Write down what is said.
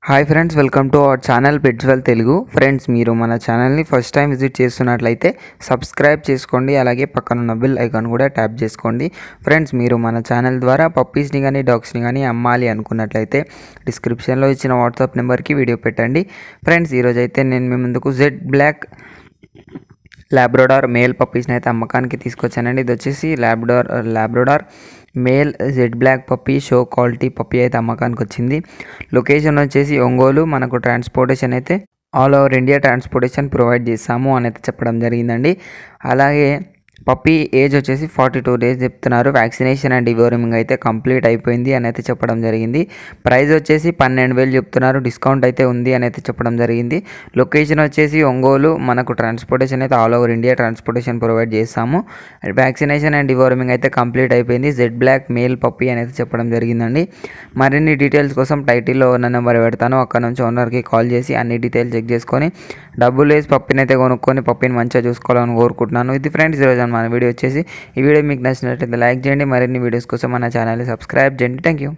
Hi friends, welcome to our channel Petswell Telugu. Friends, మీరు మన ఛానల్ని ఫస్ట్ టైం విజిట్ చేస్తున్నట్లయితే సబ్స్క్రైబ్ చేసుకోండి, అలాగే పక్కనున్న బెల్ ఐకాన్ కూడా ట్యాప్ చేసుకోండి. ఫ్రెండ్స్, మీరు మన ఛానల్ ద్వారా పప్పీస్ని కానీ డాగ్స్ని కానీ అమ్మాలి అనుకున్నట్లయితే డిస్క్రిప్షన్లో ఇచ్చిన వాట్సాప్ నెంబర్కి వీడియో పెట్టండి. ఫ్రెండ్స్, ఈరోజు అయితే నేను మీ ముందుకు జెడ్ బ్లాక్ లాబ్రడార్ మేల్ పప్పీస్ని అయితే అమ్మకానికి తీసుకొచ్చానండి. ఇది వచ్చేసి Labrador male Z black puppy show quality puppy అయితే అమ్మకానికి వచ్చింది. లొకేషన్ వచ్చేసి ఒంగోలు. మనకు ట్రాన్స్పోర్టేషన్ అయితే all over India transportation provide చేస్తాము అని అయితే చెప్పడం జరిగిందండి. అలాగే పప్పీ ఏజ్ వచ్చేసి 42 days చెప్తున్నారు. వ్యాక్సినేషన్ అండ్ డివోర్మింగ్ అయితే కంప్లీట్ అయిపోయింది అని అయితే చెప్పడం జరిగింది. ప్రైస్ వచ్చేసి 12,000 చెప్తున్నారు. డిస్కౌంట్ అయితే ఉంది అని అయితే చెప్పడం జరిగింది. లొకేషన్ వచ్చేసి ఒంగోలు. మనకు ట్రాన్స్పోర్టేషన్ అయితే all over India transportation provide చేస్తాము. వ్యాక్సినేషన్ అండ్ డివోర్మింగ్ అయితే కంప్లీట్ అయిపోయింది. జెడ్ బ్లాక్ మేల్ పప్పీ అని అయితే చెప్పడం జరిగిందండి. మరిన్ని డీటెయిల్స్ కోసం టైటిల్లో ఉన్న నెంబర్ పెడతాను. అక్కడ నుంచి ఓనర్కి కాల్ చేసి అన్ని డీటెయిల్స్ చెక్ చేసుకొని డబ్బులు వేసి పప్పీని అయితే కొనుక్కొని పప్పీని మంచిగా చూసుకోవాలని కోరుకుంటున్నాను. ఇది ఫ్రెండ్స్ ఈరోజు మన వీడియో వచ్చేసి. ఈ వీడియో మీకు నచ్చినట్లయితే లైక్ చేయండి. మరిన్ని వీడియోస్ కోసం మన ఛానల్ని సబ్స్క్రైబ్ చేయండి. Thank you.